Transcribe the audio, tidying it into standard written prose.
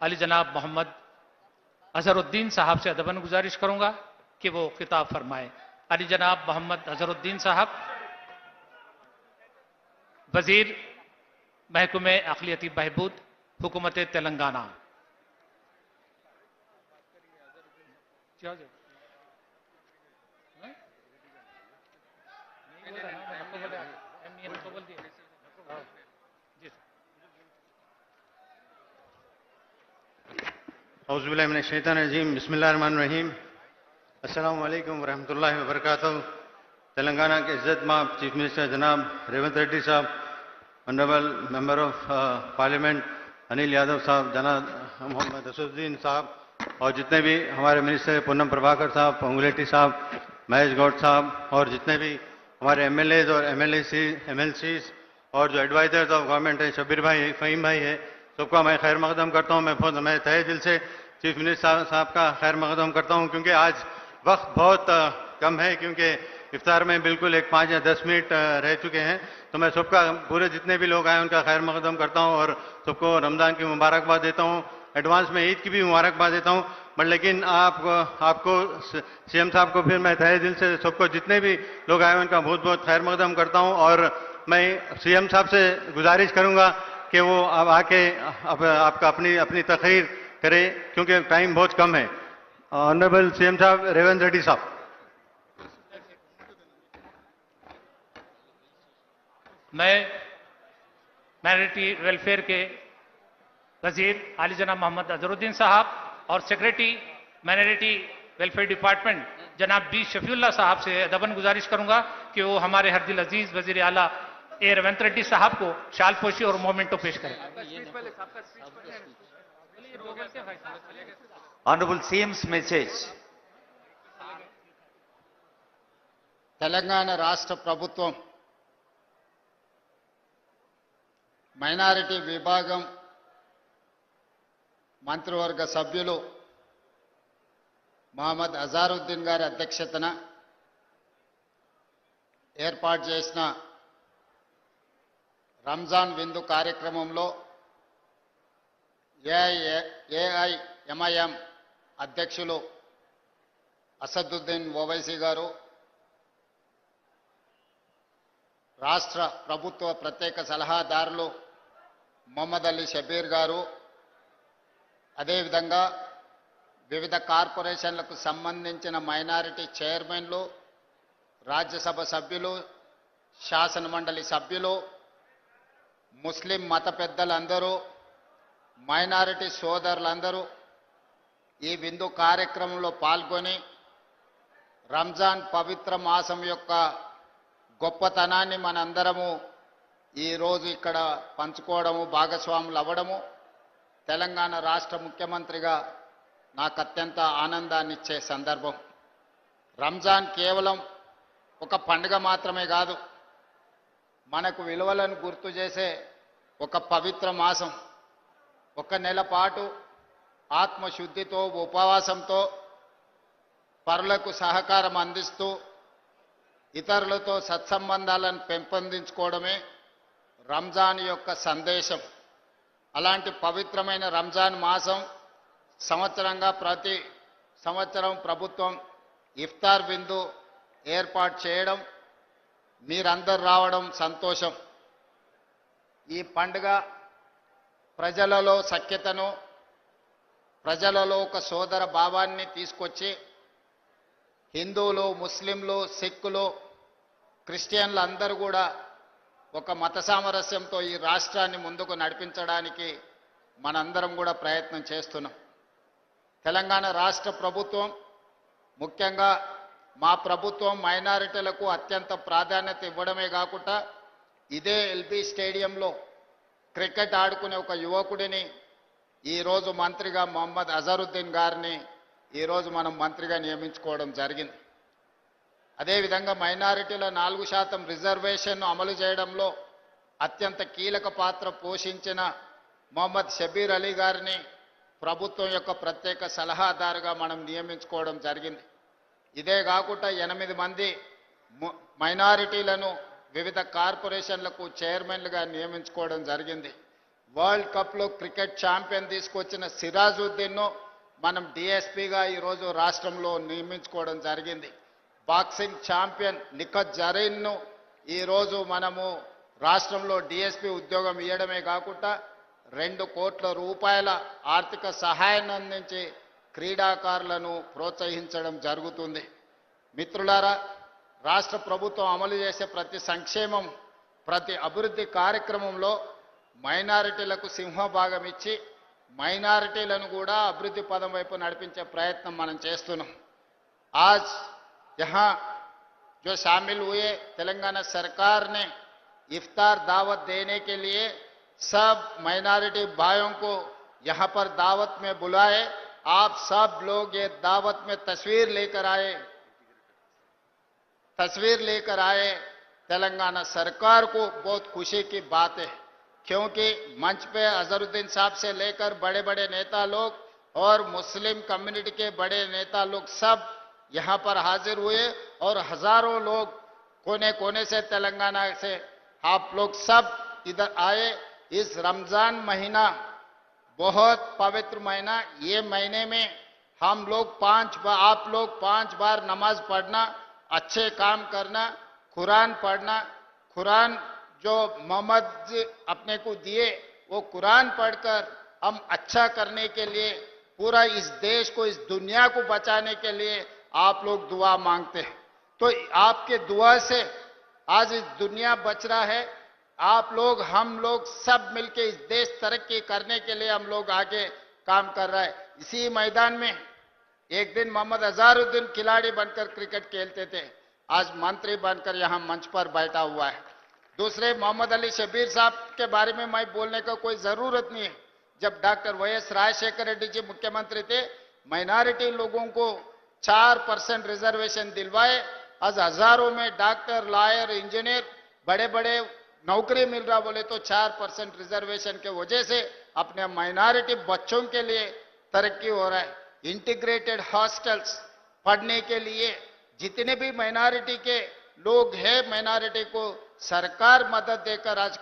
अली जनाब मोहम्मद अजहरुद्दीन साहब से अदबन गुजारिश करूंगा कि वो खिताब फरमाएं। अली जनाब मोहम्मद अजहरुद्दीन साहब, वजीर महकमे अक़लियती बहबूद, हुकूमत तेलंगाना। औज़ुबिल्लाहि मिनश्शैतानिर्रजीम, बिस्मिल्लाहिर्रहमानिर्रहीम। अस्सलामु अलैकुम वरहमतुल्लाहि वबरकातुहू। तेलंगाना के इज़्ज़त माब चीफ मिनिस्टर जनाब रेवंत रेड्डी साहब, honourable member of parliament Anil Yadav साहब, जनाब मोहम्मद असदुद्दीन साहब और जितने भी हमारे मिनिस्टर पूनम प्रभाकर साहब, पोंगुलेटी साहब, महेश गौड साहब और जितने भी हमारे एमएलएज और एमएलसीज और जो एडवाइजर्स ऑफ गवर्नमेंट है, शब्बीर भाई, फ़हीम भाई है, सबका मैं खैर मकदम करता हूँ। मैं तहे दिल से चीफ मिनिस्टर साहब का खैर मकदम करता हूँ, क्योंकि आज वक्त बहुत कम है, क्योंकि इफ्तार में बिल्कुल एक 5 या 10 मिनट रह चुके हैं। तो मैं सबका, पूरे जितने भी लोग आए उनका खैर मकदम करता हूँ और सबको रमज़ान की मुबारकबाद देता हूँ। एडवांस में ईद की भी मुबारकबाद देता हूँ। बट लेकिन आपको सीएम साहब को फिर मैं तहे दिल से सबको जितने भी लोग आए उनका बहुत बहुत खैर मकदम करता हूँ। और मैं सीएम साहब से गुजारिश करूँगा कि वो अब आके आपका अपनी तकरीर करें, क्योंकि टाइम बहुत कम है। ऑनरेबल सीएम साहब रेवंत रेड्डी साहब। मैं माइनॉरिटी वेलफेयर के वजीर आली जनाब मोहम्मद अजहरुद्दीन साहब और सेक्रेटरी माइनॉरिटी वेलफेयर डिपार्टमेंट जनाब बी शफीउल्लाह साहब से अदबन गुजारिश करूंगा कि वो हमारे हरदिल अजीज वजीर आला ए रेवंत रेड्डी साहब को शाल पोशी और मोमेंटो पेश करें। Honorable CM's message. తెలంగాణ రాష్ట్ర ప్రభుత్వం మైనారిటీ విభాగం మంత్రివర్గ సభ్యులు మహమ్మద్ అజారుద్దీన్ గారి అధ్యక్షతన ఏర్పాటు చేసిన రంజాన్ విందు కార్యక్రమంలో ఏఐఎంఐఎం అధ్యక్షులు అసదుద్దీన్ ఓవైసీ గారు, రాష్ట్ర ప్రభుత్వ ప్రత్యేక సలహాదారులు మొహమ్మద్ అలీ షబీర్ గారు, అదేవిధంగా వివిధ కార్పొరేషన్లకు సంబంధించిన మైనారిటీ చైర్మన్లు, రాజ్యసభ సభ్యులు, శాసనమండలి సభ్యులు, ముస్లిం మత పెద్దలందరూ, మైనారిటీ సోదరులందరూ ఈ విందు కార్యక్రమంలో పాల్గొని రంజాన్ పవిత్ర మాసం యొక్క గొప్పతనాన్ని మనందరము ఈరోజు ఇక్కడ పంచుకోవడము, భాగస్వాములు అవ్వడము తెలంగాణ రాష్ట్ర ముఖ్యమంత్రిగా నాకు అత్యంత ఆనందాన్ని ఇచ్చే సందర్భం. రంజాన్ కేవలం ఒక పండుగ మాత్రమే కాదు, మనకు విలువలను గుర్తు చేసే ఒక పవిత్ర మాసం. ఒక నెల పాటు ఆత్మశుద్ధితో, ఉపవాసంతో, పరులకు సహకారం అందిస్తూ ఇతరులతో సత్సంబంధాలను పెంపొందించుకోవడమే రంజాన్ యొక్క సందేశం. అలాంటి పవిత్రమైన రంజాన్ మాసం సంవత్సరంగా ప్రతి సంవత్సరం ప్రభుత్వం ఇఫ్తార్ విందు ఏర్పాటు చేయడం, మీరందరూ రావడం సంతోషం. ఈ పండుగ ప్రజలలో సఖ్యతను, ప్రజలలో ఒక సోదర భావాన్ని తీసుకొచ్చి హిందువులు, ముస్లింలు, సిక్కులు, క్రిస్టియన్లు అందరూ కూడా ఒక మత సామరస్యంతో ఈ రాష్ట్రాన్ని ముందుకు నడిపించడానికి మనందరం కూడా ప్రయత్నం చేస్తున్నాం. తెలంగాణ రాష్ట్ర ప్రభుత్వం, ముఖ్యంగా మా ప్రభుత్వం మైనారిటీలకు అత్యంత ప్రాధాన్యత ఇవ్వడమే కాకుండా ఇదే ఎల్బీ స్టేడియంలో క్రికెట్ ఆడుకునే ఒక యువకుడిని ఈరోజు మంత్రిగా మొహమ్మద్ అజహరుద్దీన్ గారిని ఈరోజు మనం మంత్రిగా నియమించుకోవడం జరిగింది. అదేవిధంగా మైనారిటీల 4% రిజర్వేషన్ను అమలు చేయడంలో అత్యంత కీలక పాత్ర పోషించిన మొహమ్మద్ షబీర్ అలీ గారిని ప్రభుత్వం యొక్క ప్రత్యేక సలహాదారుగా మనం నియమించుకోవడం జరిగింది. ఇదే కాకుండా 8 మంది మైనారిటీలను వివిధ కార్పొరేషన్లకు చైర్మన్లుగా నియమించుకోవడం జరిగింది. వరల్డ్ కప్ లో క్రికెట్ ఛాంపియన్ తీసుకొచ్చిన సిరాజుద్దీన్ మనం డిఎస్పీగా ఈరోజు రాష్ట్రంలో నియమించుకోవడం జరిగింది. బాక్సింగ్ ఛాంపియన్ నిఖత్ జరీన్ ను ఈరోజు మనము రాష్ట్రంలో డిఎస్పీ ఉద్యోగం ఇవ్వడమే కాకుండా 2 కోట్ల రూపాయల ఆర్థిక సహాయాన్ని అందించి క్రీడాకారులను ప్రోత్సహించడం జరుగుతుంది. మిత్రులారా, రాష్ట్ర ప్రభుత్వం అమలు చేసే ప్రతి సంక్షేమం, ప్రతి అభివృద్ధి కార్యక్రమంలో మైనారిటీలకు సింహభాగం ఇచ్చి మైనారిటీలను కూడా అభివృద్ధి పదం వైపు నడిపించే ప్రయత్నం మనం చేస్తున్నాం. आज यहाँ जो शामिल हुए, तेलंगाना सरकार ने इफ्तार दावत देने के लिए सब माइनॉरिटी भाइयों को यहाँ पर दावत में बुलाए. आप सब लोग ये दावत में तस्वीर लेकर आए. तेलंगाना सरकार को बहुत खुशी की बात है, क्योंकि मंच पे अजहरुद्दीन साहब से लेकर बड़े बड़े नेता लोग और मुस्लिम कम्युनिटी के बड़े नेता लोग सब यहाँ पर हाजिर हुए और हजारों लोग कोने कोने से तेलंगाना से आप लोग सब इधर आए. इस रमजान महीना बहुत पवित्र महीना, ये महीने में हम लोग आप लोग 5 बार नमाज पढ़ना, अच्छे काम करना, कुरान पढ़ना, कुरान जो मोहम्मद जी अपने को दिए वो कुरान पढ़कर हम अच्छा करने के लिए, पूरा इस देश को, इस दुनिया को बचाने के लिए आप लोग दुआ मांगते हैं. तो आपके दुआ से आज इस दुनिया बच रहा है. आप लोग, हम लोग सब मिलके इस देश तरक्की करने के लिए हम लोग आगे काम कर रहा है. इसी मैदान में एक दिन मोहम्मद अजहरुद्दीन खिलाड़ी बनकर क्रिकेट खेलते थे, आज मंत्री बनकर यहाँ मंच पर बैठा हुआ है. दूसरे मोहम्मद अली शबीर साहब के बारे में मैं बोलने का कोई जरूरत नहीं है. जब डॉक्टर YS राजशेखर रेड्डी जी मुख्यमंत्री थे, माइनॉरिटी लोगों को 4% रिजर्वेशन दिलवाए. आज हजारों में डॉक्टर, लॉयर, इंजीनियर, बड़े बड़े नौकरी मिल रहा. बोले तो 4% रिजर्वेशन के वजह से अपने माइनॉरिटी बच्चों के लिए तरक्की हो रहा है. इंटीग्रेटेड हॉस्टल्स पढ़ने के लिए जितने भी माइनॉरिटी के लोग हैं, माइनॉरिटी को सरकार मदद देकर आज